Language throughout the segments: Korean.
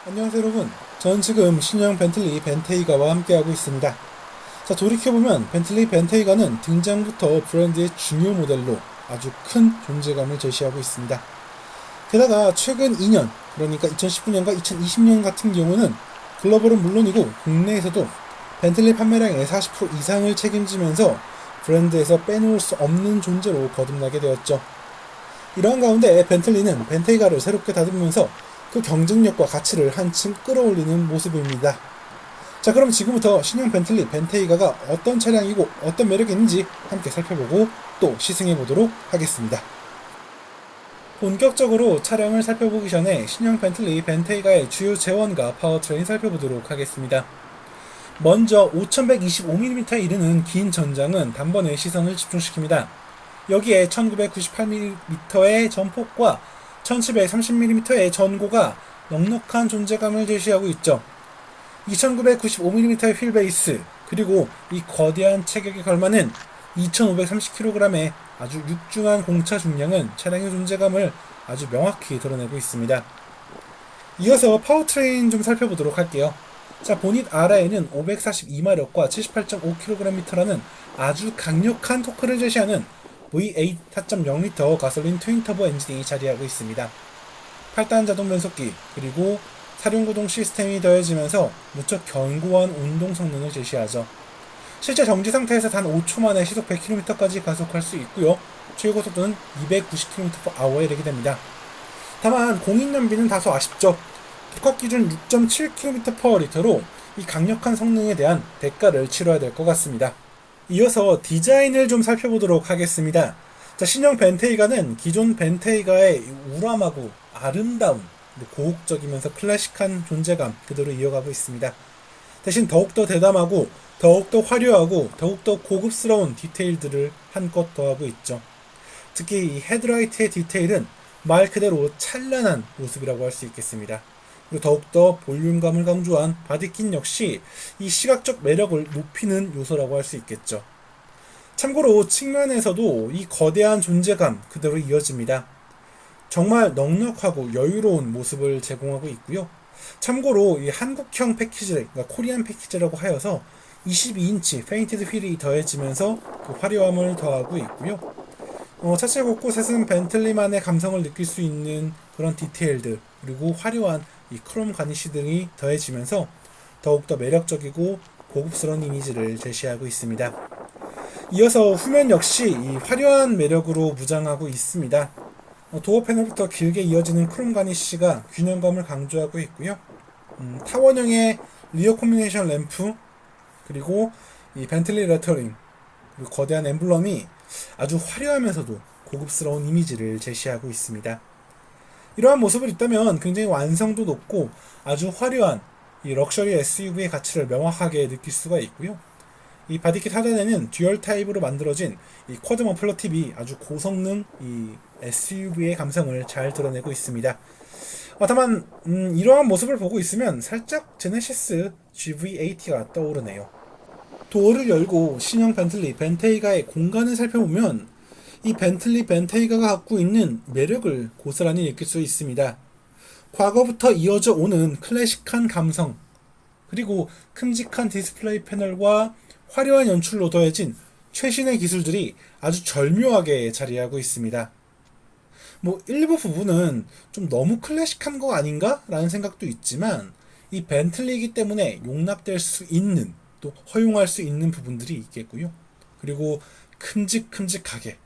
안녕하세요 여러분, 저는 지금 신형 벤틀리 벤테이가와 함께하고 있습니다. 자, 돌이켜보면 벤틀리 벤테이가는 등장부터 브랜드의 중요 모델로 아주 큰 존재감을 제시하고 있습니다. 게다가 최근 2년, 그러니까 2019년과 2020년 같은 경우는 글로벌은 물론이고 국내에서도 벤틀리 판매량의 40% 이상을 책임지면서 브랜드에서 빼놓을 수 없는 존재로 거듭나게 되었죠. 이러한 가운데 벤틀리는 벤테이가를 새롭게 다듬으면서 그 경쟁력과 가치를 한층 끌어올리는 모습입니다. 자, 그럼 지금부터 신형 벤틀리 벤테이가가 어떤 차량이고 어떤 매력이 있는지 함께 살펴보고 또 시승해보도록 하겠습니다. 본격적으로 차량을 살펴보기 전에 신형 벤틀리 벤테이가의 주요 재원과 파워트레인 살펴보도록 하겠습니다. 먼저 5125mm에 이르는 긴 전장은 단번에 시선을 집중시킵니다. 여기에 1998mm의 전폭과 1730mm의 전고가 넉넉한 존재감을 제시하고 있죠. 2995mm의 휠베이스, 그리고 이 거대한 체격에 걸맞는 2530kg의 아주 육중한 공차 중량은 차량의 존재감을 아주 명확히 드러내고 있습니다. 이어서 파워트레인 좀 살펴보도록 할게요. 자, 보닛 아래에는 542마력과 78.5kgm라는 아주 강력한 토크를 제시하는 V8 4.0L 가솔린 트윈터보 엔진이 자리하고 있습니다. 8단 자동 변속기, 그리고 사륜구동 시스템이 더해지면서 무척 견고한 운동 성능을 제시하죠. 실제 정지 상태에서 단 5초 만에 시속 100km까지 가속할 수 있고요. 최고 속도는 290km/h에 이르게 됩니다. 다만 공인연비는 다소 아쉽죠. 국학 기준 6.7km/L로 이 강력한 성능에 대한 대가를 치러야 될 것 같습니다. 이어서 디자인을 좀 살펴보도록 하겠습니다. 자, 신형 벤테이가는 기존 벤테이가의 우람하고 아름다운 고혹적이면서 클래식한 존재감 그대로 이어가고 있습니다. 대신 더욱더 대담하고 더욱더 화려하고 더욱더 고급스러운 디테일들을 한껏 더하고 있죠. 특히 이 헤드라이트의 디테일은 말 그대로 찬란한 모습이라고 할 수 있겠습니다. 그리고 더욱더 볼륨감을 강조한 바디킷 역시 이 시각적 매력을 높이는 요소라고 할 수 있겠죠. 참고로 측면에서도 이 거대한 존재감 그대로 이어집니다. 정말 넉넉하고 여유로운 모습을 제공하고 있고요. 참고로 이 한국형 패키지, 그러니까 코리안 패키지라고 하여서 22인치 페인티드 휠이 더해지면서 그 화려함을 더하고 있고요. 차체 곳곳에서는 벤틀리만의 감성을 느낄 수 있는 그런 디테일들, 그리고 화려한 이 크롬 가니쉬 등이 더해지면서 더욱더 매력적이고 고급스러운 이미지를 제시하고 있습니다. 이어서 후면 역시 이 화려한 매력으로 무장하고 있습니다. 도어 패널부터 길게 이어지는 크롬 가니쉬가 균형감을 강조하고 있고요. 타원형의 리어 콤비네이션 램프, 그리고 이 벤틀리 레터링, 그리고 거대한 엠블럼이 아주 화려하면서도 고급스러운 이미지를 제시하고 있습니다. 이러한 모습을 있다면 굉장히 완성도 높고 아주 화려한 이 럭셔리 SUV의 가치를 명확하게 느낄 수가 있고요. 이 바디킷 하단에는 듀얼 타입으로 만들어진 이 쿼드 머플러 팁이 아주 고성능 이 SUV의 감성을 잘 드러내고 있습니다. 다만 이러한 모습을 보고 있으면 살짝 제네시스 GV80가 떠오르네요. 도어를 열고 신형 벤틀리 벤테이가의 공간을 살펴보면 이 벤틀리 벤테이가가 갖고 있는 매력을 고스란히 느낄 수 있습니다. 과거부터 이어져 오는 클래식한 감성, 그리고 큼직한 디스플레이 패널과 화려한 연출로 더해진 최신의 기술들이 아주 절묘하게 자리하고 있습니다. 일부 부분은 좀 너무 클래식한 거 아닌가? 라는 생각도 있지만 이 벤틀리이기 때문에 용납될 수 있는, 또 허용할 수 있는 부분들이 있겠고요. 그리고 큼직큼직하게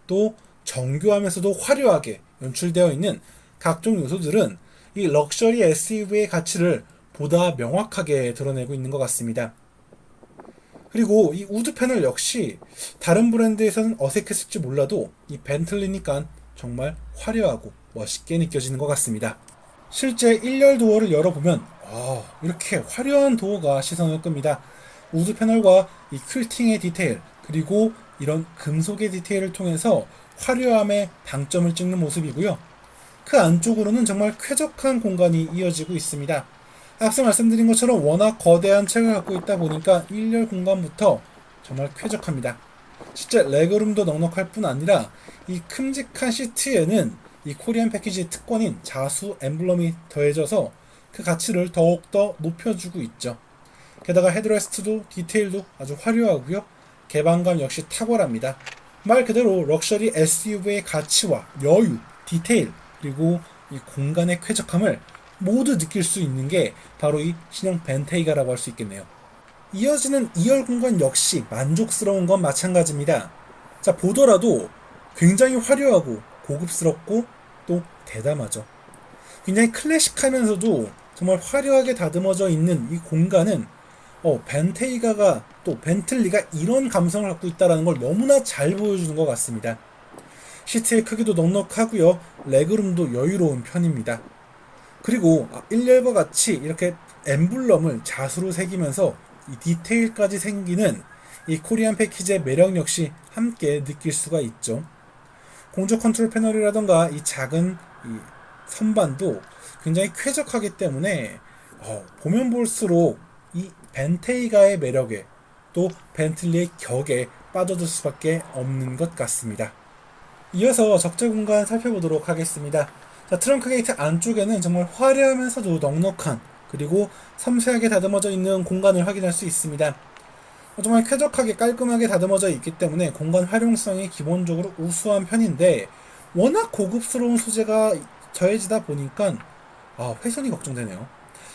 또 정교하면서도 화려하게 연출되어 있는 각종 요소들은 이 럭셔리 SUV의 가치를 보다 명확하게 드러내고 있는 것 같습니다. 그리고 이 우드 패널 역시 다른 브랜드에서는 어색했을지 몰라도 이 벤틀리니까 정말 화려하고 멋있게 느껴지는 것 같습니다. 실제 1열 도어를 열어보면 이렇게 화려한 도어가 시선을 끕니다. 우드 패널과 이 퀼팅의 디테일, 그리고 이런 금속의 디테일을 통해서 화려함의 방점을 찍는 모습이고요. 그 안쪽으로는 정말 쾌적한 공간이 이어지고 있습니다. 앞서 말씀드린 것처럼 워낙 거대한 책을 갖고 있다 보니까 1열 공간부터 정말 쾌적합니다. 실제 레그룸도 넉넉할 뿐 아니라 이 큼직한 시트에는 이 코리안 패키지 특권인 자수 엠블럼이 더해져서 그 가치를 더욱더 높여주고 있죠. 게다가 헤드레스트도 디테일도 아주 화려하고요. 개방감 역시 탁월합니다. 말 그대로 럭셔리 SUV의 가치와 여유, 디테일, 그리고 이 공간의 쾌적함을 모두 느낄 수 있는 게 바로 이 신형 벤테이가라고 할 수 있겠네요. 이어지는 2열 공간 역시 만족스러운 건 마찬가지입니다. 자, 보더라도 굉장히 화려하고 고급스럽고 또 대담하죠. 굉장히 클래식하면서도 정말 화려하게 다듬어져 있는 이 공간은 벤테이가가 또 벤틀리가 이런 감성을 갖고 있다는 걸 너무나 잘 보여주는 것 같습니다. 시트의 크기도 넉넉하고요. 레그룸도 여유로운 편입니다. 그리고 1열과 같이 이렇게 엠블럼을 자수로 새기면서 이 디테일까지 생기는 이 코리안 패키지의 매력 역시 함께 느낄 수가 있죠. 공조 컨트롤 패널이라던가 이 작은 이 선반도 굉장히 쾌적하기 때문에 보면 볼수록 이 벤테이가의 매력에 또 벤틀리의 격에 빠져들 수밖에 없는 것 같습니다. 이어서 적재 공간 살펴보도록 하겠습니다. 자, 트렁크 게이트 안쪽에는 정말 화려하면서도 넉넉한 그리고 섬세하게 다듬어져 있는 공간을 확인할 수 있습니다. 정말 쾌적하게 깔끔하게 다듬어져 있기 때문에 공간 활용성이 기본적으로 우수한 편인데 워낙 고급스러운 소재가 더해지다 보니까 훼손이 걱정되네요.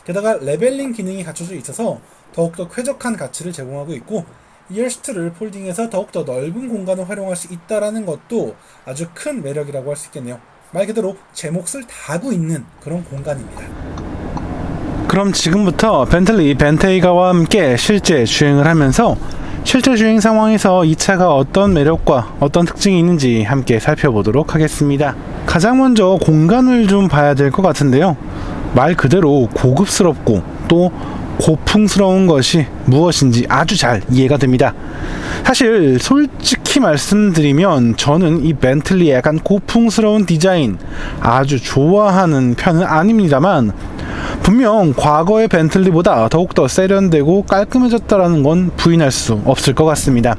게다가 레벨링 기능이 갖춰져 있어서 더욱더 쾌적한 가치를 제공하고 있고 2열 시트를 폴딩해서 더욱더 넓은 공간을 활용할 수 있다는 것도 아주 큰 매력이라고 할 수 있겠네요. 말 그대로 제 몫을 다하고 있는 그런 공간입니다. 그럼 지금부터 벤틀리 벤테이가와 함께 실제 주행을 하면서 실제 주행 상황에서 이 차가 어떤 매력과 어떤 특징이 있는지 함께 살펴보도록 하겠습니다. 가장 먼저 공간을 좀 봐야 될 것 같은데요. 말 그대로 고급스럽고 또 고풍스러운 것이 무엇인지 아주 잘 이해가 됩니다. 사실 솔직히 말씀드리면 저는 이 벤틀리의 약간 고풍스러운 디자인 아주 좋아하는 편은 아닙니다만 분명 과거의 벤틀리보다 더욱더 세련되고 깔끔해졌다는 건 부인할 수 없을 것 같습니다.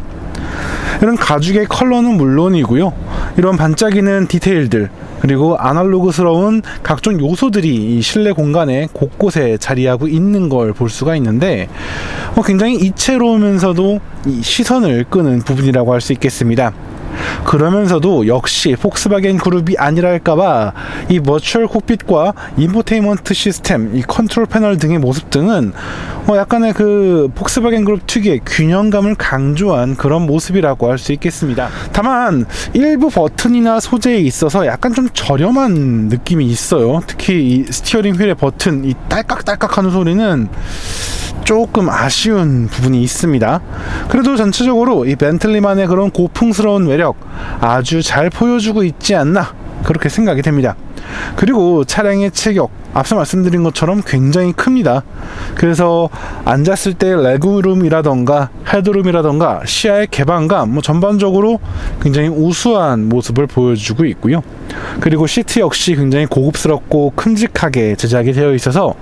이런 가죽의 컬러는 물론이고요, 이런 반짝이는 디테일들 그리고 아날로그스러운 각종 요소들이 이 실내 공간에 곳곳에 자리하고 있는 걸 볼 수가 있는데 굉장히 이채로우면서도 이 시선을 끄는 부분이라고 할 수 있겠습니다. 그러면서도 역시 폭스바겐 그룹이 아니랄까봐 이 버추얼 콕핏과 인포테인먼트 시스템, 이 컨트롤 패널 등의 모습 등은 약간의 그 폭스바겐 그룹 특유의 균형감을 강조한 그런 모습이라고 할 수 있겠습니다. 다만 일부 버튼이나 소재에 있어서 약간 좀 저렴한 느낌이 있어요. 특히 이 스티어링 휠의 버튼, 이 딸깍딸깍하는 소리는 조금 아쉬운 부분이 있습니다. 그래도 전체적으로 이 벤틀리만의 그런 고풍스러운 매력 아주 잘 보여주고 있지 않나 그렇게 생각이 됩니다. 그리고 차량의 체격 앞서 말씀드린 것처럼 굉장히 큽니다. 그래서 앉았을 때 레그룸이라던가 헤드룸이라던가 시야의 개방감 전반적으로 굉장히 우수한 모습을 보여주고 있고요. 그리고 시트 역시 굉장히 고급스럽고 큼직하게 제작이 되어 있어서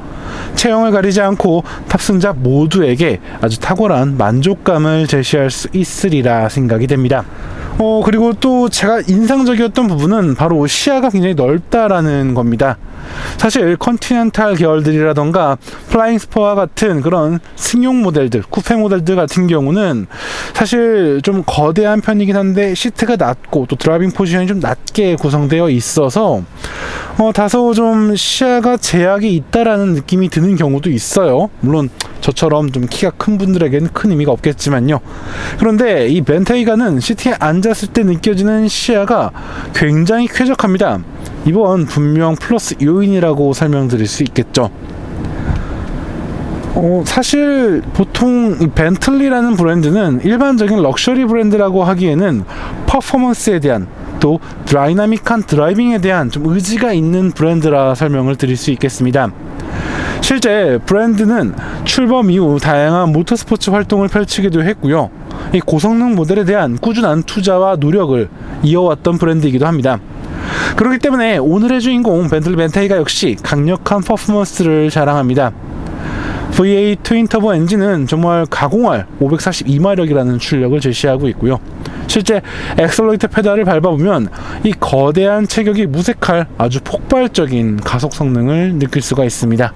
체형을 가리지 않고 탑승자 모두에게 아주 탁월한 만족감을 제시할 수 있으리라 생각이 됩니다. 그리고 또 제가 인상적이었던 부분은 바로 시야가 굉장히 넓다라는 겁니다. 사실 컨티넨탈 계열들이라던가 플라잉 스퍼와 같은 그런 승용 모델들, 쿠페 모델들 같은 경우는 사실 좀 거대한 편이긴 한데 시트가 낮고 또 드라이빙 포지션이 좀 낮게 구성되어 있어서 다소 좀 시야가 제약이 있다라는 느낌이 드는 경우도 있어요. 물론 저처럼 좀 키가 큰 분들에게는 큰 의미가 없겠지만요. 그런데 이 벤테이가는 시트에 앉았을 때 느껴지는 시야가 굉장히 쾌적합니다. 이번 분명 플러스 요인이라고 설명드릴 수 있겠죠. 사실 보통 이 벤틀리라는 브랜드는 일반적인 럭셔리 브랜드라고 하기에는 퍼포먼스에 대한 또 다이나믹한 드라이빙에 대한 좀 의지가 있는 브랜드라 설명을 드릴 수 있겠습니다. 실제 브랜드는 출범 이후 다양한 모터스포츠 활동을 펼치기도 했고요. 이 고성능 모델에 대한 꾸준한 투자와 노력을 이어왔던 브랜드이기도 합니다. 그렇기 때문에 오늘의 주인공 벤틀리 벤테이가 역시 강력한 퍼포먼스를 자랑합니다. V8 트윈터보 엔진은 정말 가공할 542마력이라는 출력을 제시하고 있고요. 실제 엑셀러레이터 페달을 밟아보면 이 거대한 체격이 무색할 아주 폭발적인 가속 성능을 느낄 수가 있습니다.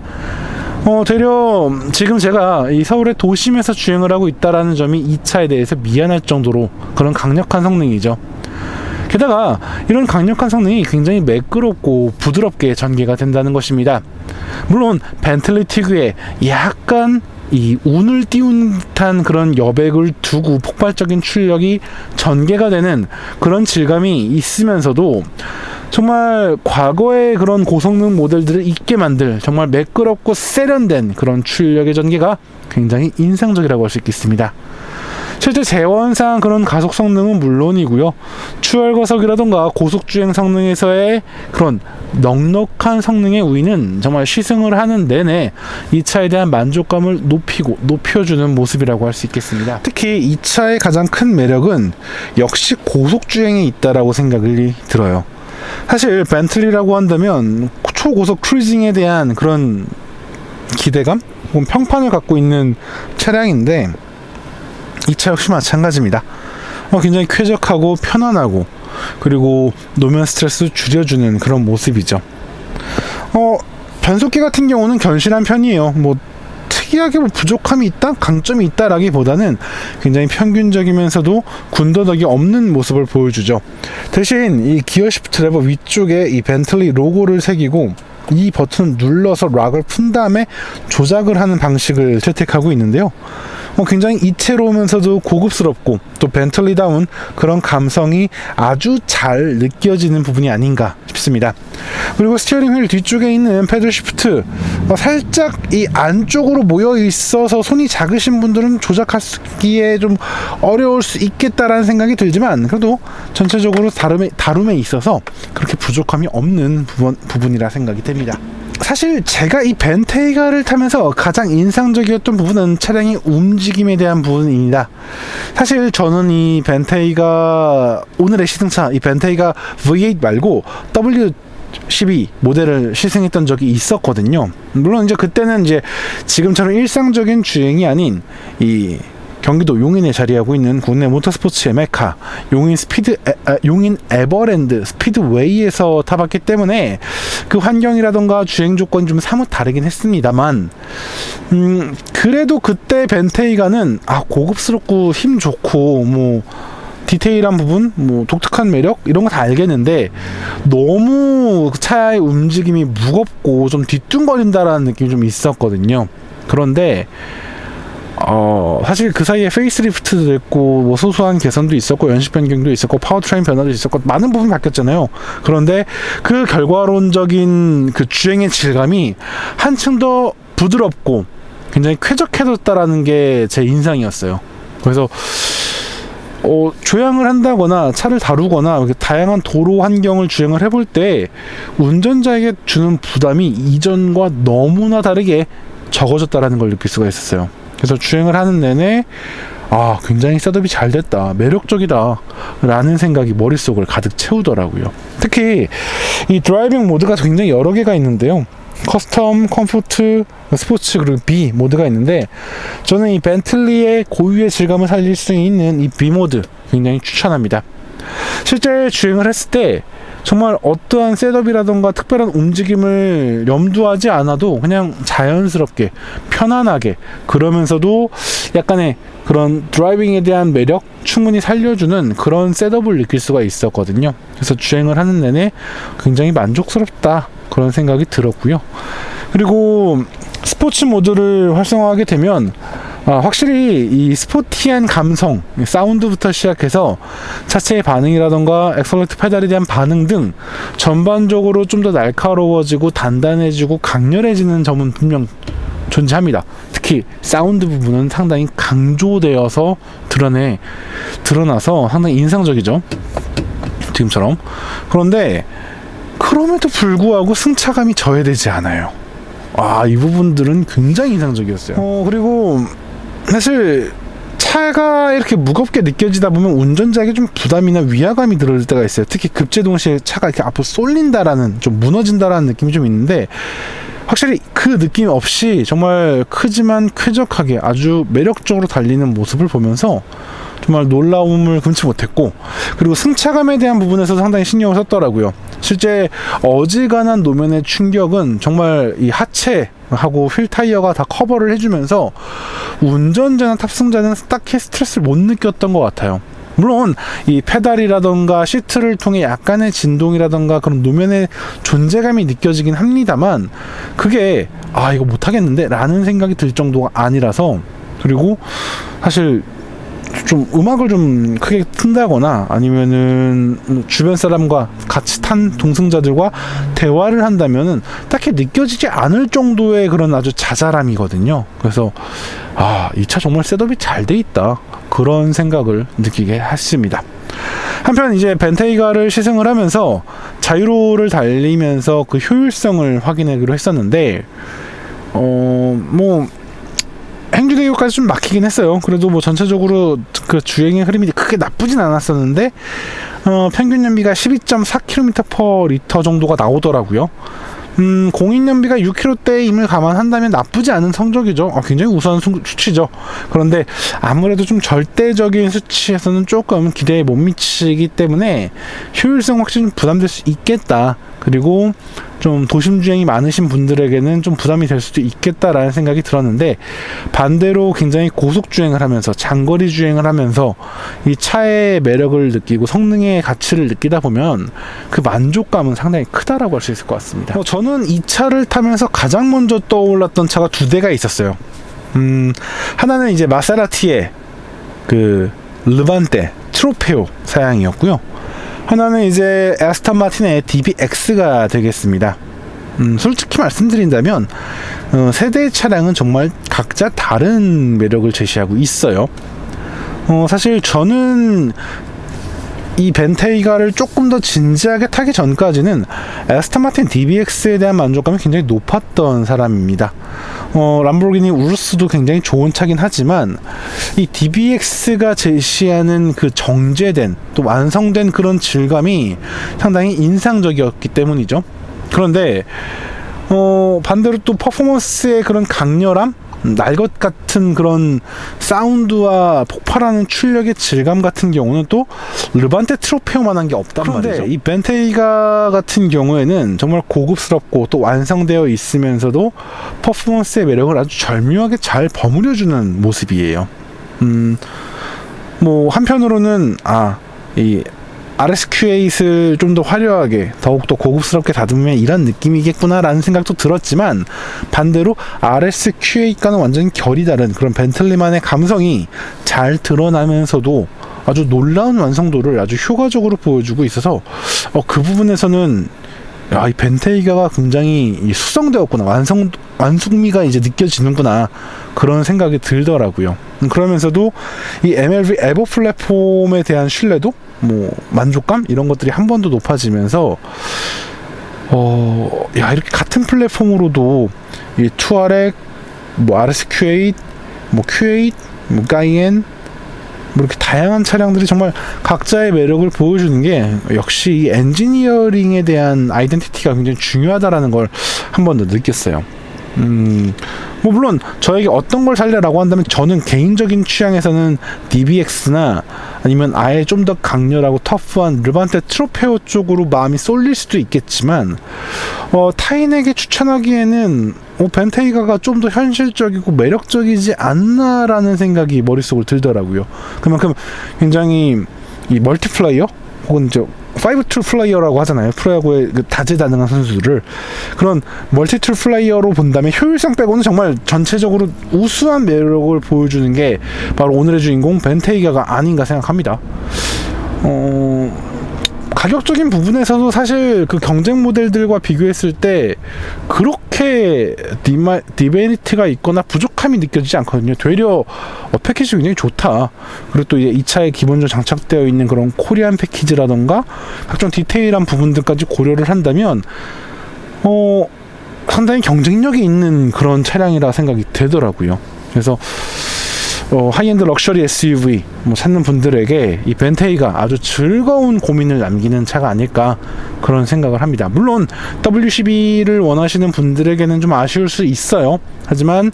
되려 지금 제가 이 서울의 도심에서 주행을 하고 있다라는 점이 이 차에 대해서 미안할 정도로 그런 강력한 성능이죠. 게다가 이런 강력한 성능이 굉장히 매끄럽고 부드럽게 전개가 된다는 것입니다. 물론 벤틀리 특유의 약간 이 운을 띄운 듯한 그런 여백을 두고 폭발적인 출력이 전개가 되는 그런 질감이 있으면서도 정말 과거의 그런 고성능 모델들을 잊게 만들 정말 매끄럽고 세련된 그런 출력의 전개가 굉장히 인상적이라고 할 수 있겠습니다. 실제 재원상 그런 가속 성능은 물론이고요, 추월과속이라던가 고속주행 성능에서의 그런 넉넉한 성능의 우위는 정말 시승을 하는 내내 이 차에 대한 만족감을 높여주는 모습이라고 할 수 있겠습니다. 특히 이 차의 가장 큰 매력은 역시 고속주행에 있다라고 생각이 들어요. 사실 벤틀리라고 한다면 초고속 크루징에 대한 그런 기대감, 혹은 평판을 갖고 있는 차량인데 이 차 역시 마찬가지입니다. 굉장히 쾌적하고 편안하고, 그리고 노면 스트레스 줄여주는 그런 모습이죠. 변속기 같은 경우는 견실한 편이에요. 특이하게 부족함이 있다, 강점이 있다라기보다는 굉장히 평균적이면서도 군더더기 없는 모습을 보여주죠. 대신 이 기어 시프트 레버 위쪽에 이 벤틀리 로고를 새기고 이 버튼을 눌러서 락을 푼 다음에 조작을 하는 방식을 채택하고 있는데요. 굉장히 이채로우면서도 고급스럽고 또 벤틀리다운 그런 감성이 아주 잘 느껴지는 부분이 아닌가 싶습니다. 그리고 스티어링 휠 뒤쪽에 있는 패들 시프트, 살짝 이 안쪽으로 모여 있어서 손이 작으신 분들은 조작하기에 좀 어려울 수 있겠다라는 생각이 들지만, 그래도 전체적으로 다룸에 있어서 그렇게 부족함이 없는 부분이라 생각이 됩니다. 사실 제가 이 벤테이가를 타면서 가장 인상적이었던 부분은 차량의 움직임에 대한 부분입니다. 사실 저는 이 벤테이가, 오늘의 시승차 이 벤테이가 V8 말고 W12 모델을 시승했던 적이 있었거든요. 물론 이제 그때는 이제 지금처럼 일상적인 주행이 아닌 이 경기도 용인에 자리하고 있는 국내 모터스포츠의 메카 용인 에버랜드 스피드웨이에서 타봤기 때문에 그 환경이라던가 주행 조건이 좀 사뭇 다르긴 했습니다만, 그래도 그때 벤테이가는 고급스럽고 힘 좋고 디테일한 부분, 독특한 매력 이런 거 다 알겠는데, 너무 차의 움직임이 무겁고 좀 뒤뚱거린다라는 느낌이 좀 있었거든요. 그런데 사실 그 사이에 페이스리프트도 됐고 소소한 개선도 있었고 연식 변경도 있었고 파워트레인 변화도 있었고 많은 부분이 바뀌었잖아요. 그런데 그 결과론적인 그 주행의 질감이 한층 더 부드럽고 굉장히 쾌적해졌다라는 게 제 인상이었어요. 그래서 조향을 한다거나 차를 다루거나 다양한 도로 환경을 주행을 해볼 때 운전자에게 주는 부담이 이전과 너무나 다르게 적어졌다라는 걸 느낄 수가 있었어요. 그래서 주행을 하는 내내 굉장히 셋업이 잘 됐다, 매력적이다 라는 생각이 머릿속을 가득 채우더라고요. 특히 이 드라이빙 모드가 굉장히 여러 개가 있는데요. 커스텀, 컴포트, 스포츠, 그리고 B 모드가 있는데, 저는 이 벤틀리의 고유의 질감을 살릴 수 있는 이 B 모드 굉장히 추천합니다. 실제 주행을 했을 때 정말 어떠한 셋업이라던가 특별한 움직임을 염두하지 않아도 그냥 자연스럽게 편안하게, 그러면서도 약간의 그런 드라이빙에 대한 매력 충분히 살려주는 그런 셋업을 느낄 수가 있었거든요. 그래서 주행을 하는 내내 굉장히 만족스럽다 그런 생각이 들었고요. 그리고 스포츠 모드를 활성화하게 되면 확실히 이 스포티한 감성, 사운드부터 시작해서 차체의 반응이라던가 엑셀러레이터 페달에 대한 반응 등 전반적으로 좀 더 날카로워지고 단단해지고 강렬해지는 점은 분명 존재합니다. 특히 사운드 부분은 상당히 강조되어서 드러나서 상당히 인상적이죠. 지금처럼. 그런데 그럼에도 불구하고 승차감이 저해되지 않아요. 이 부분들은 굉장히 인상적이었어요. 그리고 사실 차가 이렇게 무겁게 느껴지다 보면 운전자에게 좀 부담이나 위화감이 들을 때가 있어요. 특히 급제 동시에 차가 이렇게 앞으로 쏠린다라는, 좀 무너진다라는 느낌이 좀 있는데, 확실히 그 느낌 없이 정말 크지만 쾌적하게 아주 매력적으로 달리는 모습을 보면서 정말 놀라움을 금치 못했고, 그리고 승차감에 대한 부분에서 상당히 신경을 썼더라고요. 실제 어지간한 노면의 충격은 정말 이 하체하고 휠 타이어가 다 커버를 해주면서 운전자나 탑승자는 딱히 스트레스를 못 느꼈던 것 같아요. 물론 이 페달이라던가 시트를 통해 약간의 진동이라던가 그런 노면의 존재감이 느껴지긴 합니다만, 그게 이거 못하겠는데 라는 생각이 들 정도가 아니라서, 그리고 사실 좀 음악을 좀 크게 튼다거나 아니면은 주변 사람과 같이 탄 동승자들과 대화를 한다면은 딱히 느껴지지 않을 정도의 그런 아주 자잘함이거든요. 그래서 이 차 정말 셋업이 잘 돼 있다, 그런 생각을 느끼게 했습니다. 한편 이제 벤테이가를 시승을 하면서 자유로를 달리면서 그 효율성을 확인하기로 했었는데, 행주대교까지 좀 막히긴 했어요. 그래도 뭐 전체적으로 그 주행의 흐름이 크게 나쁘진 않았었는데, 평균 연비가 12.4km/L 정도가 나오더라고요. 공인 연비가 6km대임을 감안한다면 나쁘지 않은 성적이죠. 굉장히 우수한 수치죠. 그런데 아무래도 좀 절대적인 수치에서는 조금 기대에 못 미치기 때문에 효율성 확실히 좀 부담될 수 있겠다. 그리고 좀 도심 주행이 많으신 분들에게는 좀 부담이 될 수도 있겠다라는 생각이 들었는데, 반대로 굉장히 고속 주행을 하면서 장거리 주행을 하면서 이 차의 매력을 느끼고 성능의 가치를 느끼다 보면 그 만족감은 상당히 크다라고 할 수 있을 것 같습니다. 저는 이 차를 타면서 가장 먼저 떠올랐던 차가 두 대가 있었어요. 하나는 이제 마세라티의 그 르반테 트로페오 사양이었고요. 하나는 이제 에스턴 마틴의 DBX가 되겠습니다. 솔직히 말씀드린다면 세 대의 차량은 정말 각자 다른 매력을 제시하고 있어요. 사실 저는 이 벤테이가를 조금 더 진지하게 타기 전까지는 에스턴 마틴 DBX에 대한 만족감이 굉장히 높았던 사람입니다. 람보르기니 우루스도 굉장히 좋은 차긴 하지만 이 DBX가 제시하는 그 정제된 또 완성된 그런 질감이 상당히 인상적이었기 때문이죠. 그런데 반대로 또 퍼포먼스의 그런 강렬함, 날 것 같은 그런 사운드와 폭발하는 출력의 질감 같은 경우는 또 르반테 트로페오만한 게 없단 말이죠. 이 벤테이가 같은 경우에는 정말 고급스럽고 또 완성되어 있으면서도 퍼포먼스의 매력을 아주 절묘하게 잘 버무려주는 모습이에요. 뭐 한편으로는 이 RSQ8을 좀 더 화려하게 더욱더 고급스럽게 다듬으면 이런 느낌이겠구나 라는 생각도 들었지만, 반대로 RSQ8과는 완전히 결이 다른 그런 벤틀리만의 감성이 잘 드러나면서도 아주 놀라운 완성도를 아주 효과적으로 보여주고 있어서 그 부분에서는 이 벤테이가가 굉장히 수성되었구나, 완숙미가 이제 느껴지는구나, 그런 생각이 들더라고요. 그러면서도 이 MLB 에버 플랫폼에 대한 신뢰도, 만족감 이런 것들이 한 번 더 높아지면서 이렇게 같은 플랫폼으로도 이 투아렉, RSQ8, Q8, 까이엔 이렇게 다양한 차량들이 정말 각자의 매력을 보여주는 게 역시 이 엔지니어링에 대한 아이덴티티가 굉장히 중요하다라는 걸 한 번 더 느꼈어요. 물론 저에게 어떤 걸 살려라고 한다면 저는 개인적인 취향에서는 DBX나 아니면 아예 좀 더 강렬하고 터프한 르반테 트로페오 쪽으로 마음이 쏠릴 수도 있겠지만, 타인에게 추천하기에는 벤테이가가 좀 더 현실적이고 매력적이지 않나라는 생각이 머릿속을 들더라고요. 그만큼 굉장히 이 멀티플레이어 혹은 5툴 플레이어라고 하잖아요. 프로야구의 그 다재다능한 선수들을. 그런 멀티툴 플레이어로 본다면 효율성 빼고는 정말 전체적으로 우수한 매력을 보여주는 게 바로 오늘의 주인공 벤테이가가 아닌가 생각합니다. 가격적인 부분에서도 사실 그 경쟁 모델들과 비교했을 때 그렇게 디메리트가 있거나 부족함이 느껴지지 않거든요. 되려 패키지 굉장히 좋다. 그리고 또 이 차에 기본적으로 장착되어 있는 그런 코리안 패키지라던가 각종 디테일한 부분들까지 고려를 한다면 상당히 경쟁력이 있는 그런 차량이라 생각이 되더라고요. 그래서 하이엔드 럭셔리 SUV 찾는 분들에게 이 벤테이가 아주 즐거운 고민을 남기는 차가 아닐까 그런 생각을 합니다. 물론 W12를 원하시는 분들에게는 좀 아쉬울 수 있어요. 하지만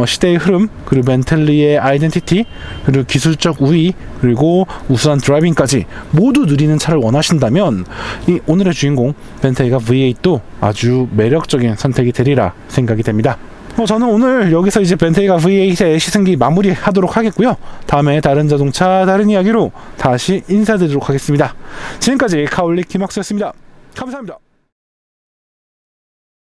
시대의 흐름, 그리고 벤틀리의 아이덴티티, 그리고 기술적 우위, 그리고 우수한 드라이빙까지 모두 누리는 차를 원하신다면 이 오늘의 주인공 벤틀리가 V8도 아주 매력적인 선택이 되리라 생각이 됩니다. 저는 오늘 여기서 이제 벤틀리가 V8의 시승기 마무리하도록 하겠고요. 다음에 다른 자동차, 다른 이야기로 다시 인사드리도록 하겠습니다. 지금까지 카올릭 김학수였습니다. 감사합니다.